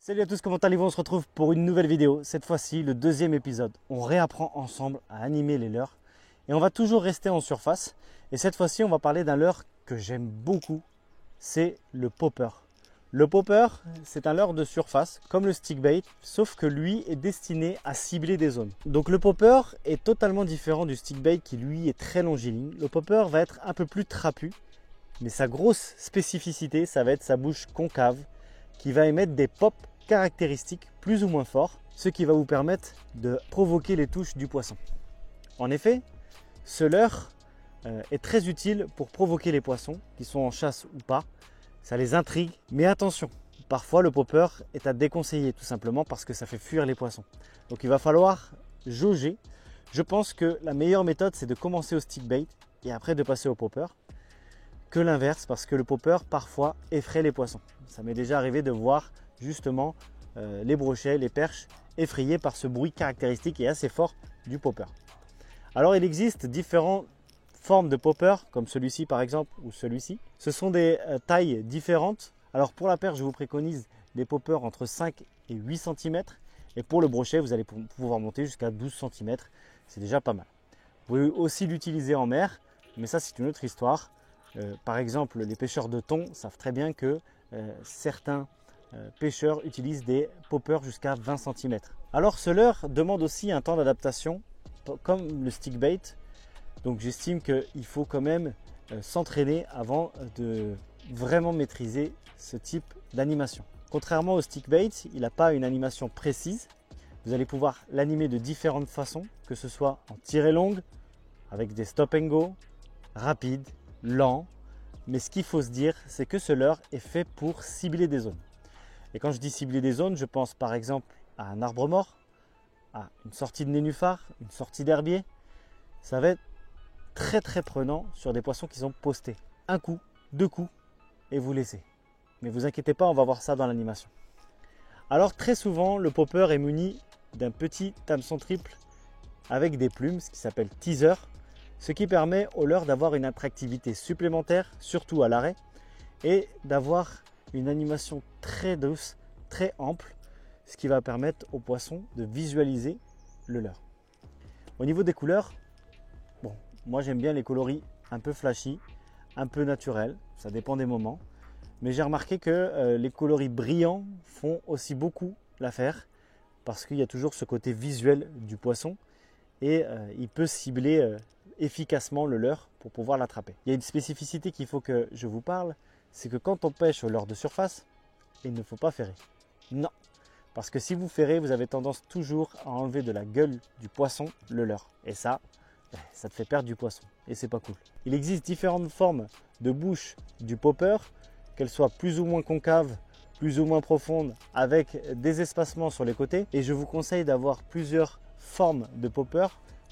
Salut à tous, comment allez-vous? On se retrouve pour une nouvelle vidéo. Cette fois-ci, le deuxième épisode. On réapprend ensemble à animer les leurres. Et on va toujours rester en surface. Et cette fois-ci, on va parler d'un leurre que j'aime beaucoup. C'est le popper. Le popper, c'est un leurre de surface, comme le stickbait, sauf que lui est destiné à cibler des zones. Donc le popper est totalement différent du stickbait qui lui est très longiligne. Le popper va être un peu plus trapu, mais sa grosse spécificité, ça va être sa bouche concave, qui va émettre des pops caractéristiques plus ou moins forts, ce qui va vous permettre de provoquer les touches du poisson. En effet, ce leurre est très utile pour provoquer les poissons, qui sont en chasse ou pas. Ça les intrigue, mais attention, parfois le popper est à déconseiller tout simplement parce que ça fait fuir les poissons. Donc il va falloir jauger. Je pense que la meilleure méthode, c'est de commencer au stickbait et après de passer au popper, que l'inverse, parce que le popper parfois effraie les poissons. Ça m'est déjà arrivé de voir justement les brochets, les perches effrayés par ce bruit caractéristique et assez fort du popper. Alors il existe différentes formes de popper, comme celui-ci par exemple ou celui-ci. Ce sont des tailles différentes. Alors pour la perche, je vous préconise des poppers entre 5 et 8 cm. Et pour le brochet, vous allez pouvoir monter jusqu'à 12 cm. C'est déjà pas mal. Vous pouvez aussi l'utiliser en mer, mais ça c'est une autre histoire. Par exemple, les pêcheurs de thon savent très bien que certains pêcheurs utilisent des poppers jusqu'à 20 cm. Alors ce leurre demande aussi un temps d'adaptation comme le stickbait. Donc j'estime qu'il faut quand même s'entraîner avant de vraiment maîtriser ce type d'animation. Contrairement au stickbait, il n'a pas une animation précise. Vous allez pouvoir l'animer de différentes façons, que ce soit en tirée longue, avec des stop and go, rapide, lent. Mais ce qu'il faut se dire, c'est que ce leurre est fait pour cibler des zones. Et quand je dis cibler des zones, je pense par exemple à un arbre mort, à une sortie de nénuphar, une sortie d'herbier. Ça va être très prenant sur des poissons qui sont postés. Un coup, deux coups et vous laissez. Mais vous inquiétez pas, on va voir ça dans l'animation. Alors très souvent, le popper est muni d'un petit hameçon triple avec des plumes, ce qui s'appelle teaser, ce qui permet au leurre d'avoir une attractivité supplémentaire, surtout à l'arrêt, et d'avoir une animation très douce, très ample, ce qui va permettre au poisson de visualiser le leurre. Au niveau des couleurs, bon, moi j'aime bien les coloris un peu flashy, un peu naturels, ça dépend des moments. Mais j'ai remarqué que les coloris brillants font aussi beaucoup l'affaire parce qu'il y a toujours ce côté visuel du poisson et il peut cibler efficacement le leurre pour pouvoir l'attraper. Il y a une spécificité qu'il faut que je vous parle, c'est que quand on pêche au leurre de surface, il ne faut pas ferrer. Non, parce que si vous ferrez, vous avez tendance toujours à enlever de la gueule du poisson le leurre. Et ça te fait perdre du poisson et c'est pas cool. Il existe différentes formes de bouche du popper, qu'elles soient plus ou moins concaves, plus ou moins profondes, avec des espacements sur les côtés. Et je vous conseille d'avoir plusieurs formes de popper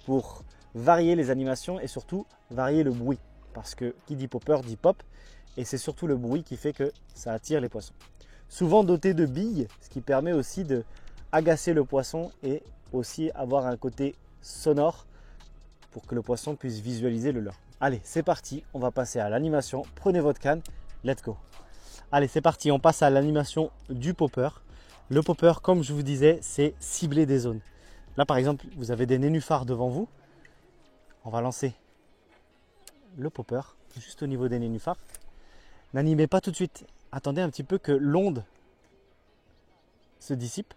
pour varier les animations et surtout varier le bruit. Parce que qui dit popper dit pop et c'est surtout le bruit qui fait que ça attire les poissons. Souvent doté de billes, ce qui permet aussi de agacer le poisson et aussi avoir un côté sonore pour que le poisson puisse visualiser le leurre. Allez, c'est parti, on va passer à l'animation. Prenez votre canne, let's go. Allez, c'est parti, on passe à l'animation du popper. Le popper, comme je vous disais, c'est cibler des zones. Là, par exemple, vous avez des nénuphars devant vous. On va lancer le popper juste au niveau des nénuphars. N'animez pas tout de suite. Attendez un petit peu que l'onde se dissipe.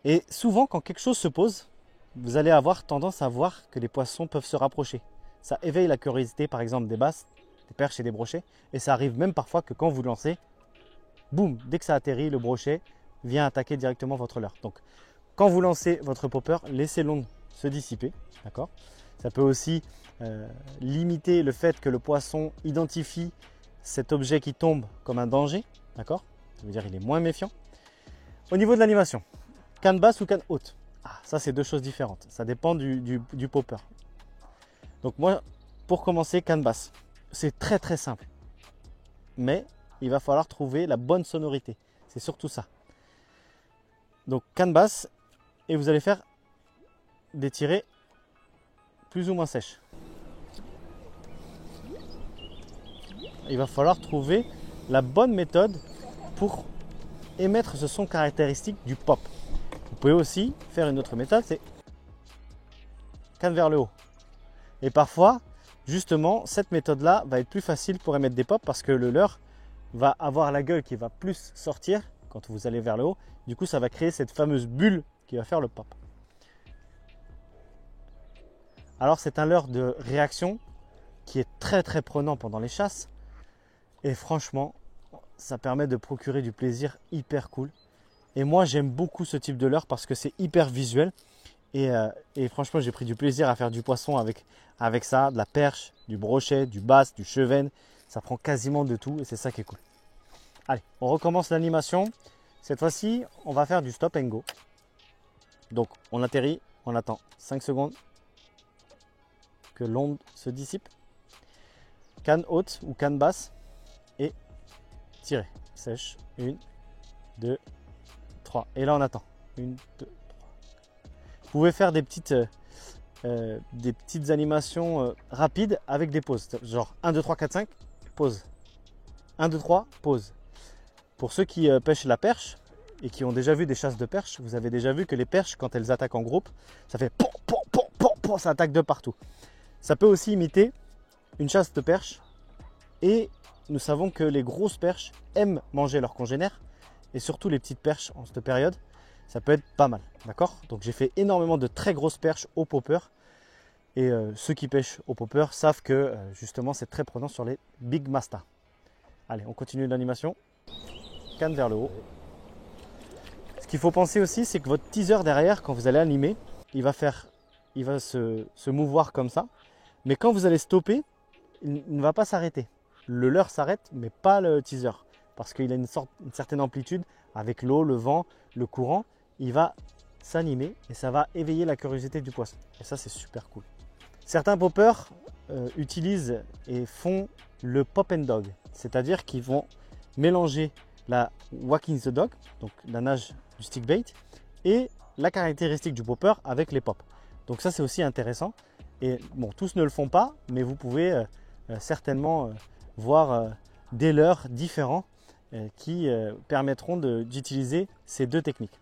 Et souvent, quand quelque chose se pose, vous allez avoir tendance à voir que les poissons peuvent se rapprocher. Ça éveille la curiosité, par exemple, des basses, des perches et des brochets. Et ça arrive même parfois que quand vous lancez, boum, dès que ça atterrit, le brochet vient attaquer directement votre leurre. Donc, quand vous lancez votre popper, laissez l'onde se dissiper. D'accord ? Ça peut aussi limiter le fait que le poisson identifie cet objet qui tombe comme un danger. D'accord ? Ça veut dire qu'il est moins méfiant. Au niveau de l'animation, canne basse ou canne haute ? Ah, ça, c'est deux choses différentes. Ça dépend du popper. Donc moi, pour commencer, canne basse. C'est très simple. Mais il va falloir trouver la bonne sonorité. C'est surtout ça. Donc canne basse et vous allez faire des tirées plus ou moins sèches. Il va falloir trouver la bonne méthode pour émettre ce son caractéristique du pop. Vous pouvez aussi faire une autre méthode, c'est canne vers le haut. Et parfois, justement, cette méthode-là va être plus facile pour émettre des pops parce que le leurre va avoir la gueule qui va plus sortir quand vous allez vers le haut. Du coup, ça va créer cette fameuse bulle qui va faire le pop. Alors, c'est un leurre de réaction qui est très très prenant pendant les chasses. Et franchement, ça permet de procurer du plaisir hyper cool. Et moi, j'aime beaucoup ce type de leurre parce que c'est hyper visuel. Et franchement, j'ai pris du plaisir à faire du poisson avec ça, de la perche, du brochet, du bass, du chevenne. Ça prend quasiment de tout et c'est ça qui est cool. Allez, on recommence l'animation. Cette fois-ci, on va faire du stop and go. Donc, on atterrit, on attend 5 secondes que l'onde se dissipe. Canne haute ou canne basse et tirer. Sèche. 1, 2, 3. Et là, on attend. 1, 2, 3. Vous pouvez faire des petites animations rapides avec des pauses. Genre 1, 2, 3, 4, 5, pause. 1, 2, 3, pause. Pour ceux qui pêchent la perche et qui ont déjà vu des chasses de perche, vous avez déjà vu que les perches, quand elles attaquent en groupe, ça fait pom, pom, pom, pom, pom, ça attaque de partout. Ça peut aussi imiter une chasse de perche. Et nous savons que les grosses perches aiment manger leurs congénères. Et surtout les petites perches en cette période. Ça peut être pas mal, d'accord? Donc j'ai fait énormément de très grosses perches au popper. Et ceux qui pêchent au popper savent que justement c'est très prenant sur les big masta. Allez, on continue l'animation. Canne vers le haut. Ce qu'il faut penser aussi, c'est que votre teaser derrière, quand vous allez animer, il va se mouvoir comme ça. Mais quand vous allez stopper, il ne va pas s'arrêter. Le leurre s'arrête, mais pas le teaser. Parce qu'il a une certaine amplitude avec l'eau, le vent, le courant. Il va s'animer et ça va éveiller la curiosité du poisson. Et ça, c'est super cool. Certains poppers utilisent et font le pop and dog. C'est-à-dire qu'ils vont mélanger la walking the dog, donc la nage du stick bait, et la caractéristique du popper avec les pops. Donc ça, c'est aussi intéressant. Et bon, tous ne le font pas, mais vous pouvez certainement voir des leurres différents qui permettront d'utiliser ces deux techniques.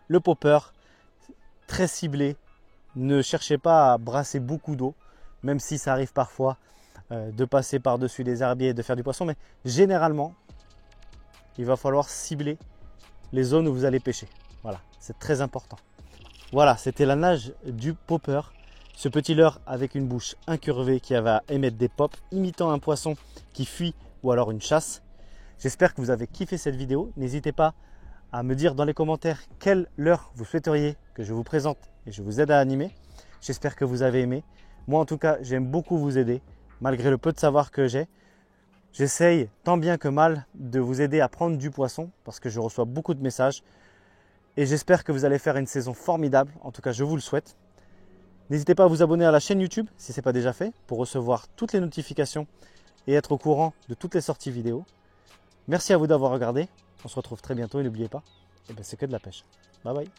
Le popper, très ciblé, ne cherchez pas à brasser beaucoup d'eau, même si ça arrive parfois de passer par-dessus les herbiers et de faire du poisson, mais généralement, il va falloir cibler les zones où vous allez pêcher. Voilà, c'est très important. Voilà, c'était la nage du popper. Ce petit leurre avec une bouche incurvée qui va émettre des pops, imitant un poisson qui fuit ou alors une chasse. J'espère que vous avez kiffé cette vidéo. N'hésitez pas à me dire dans les commentaires quel leurre vous souhaiteriez que je vous présente et je vous aide à animer. J'espère que vous avez aimé. Moi en tout cas, j'aime beaucoup vous aider, malgré le peu de savoir que j'ai. J'essaye tant bien que mal de vous aider à prendre du poisson parce que je reçois beaucoup de messages. Et j'espère que vous allez faire une saison formidable. En tout cas, je vous le souhaite. N'hésitez pas à vous abonner à la chaîne YouTube si ce n'est pas déjà fait pour recevoir toutes les notifications et être au courant de toutes les sorties vidéo. Merci à vous d'avoir regardé. On se retrouve très bientôt et n'oubliez pas, c'est que de la pêche. Bye bye.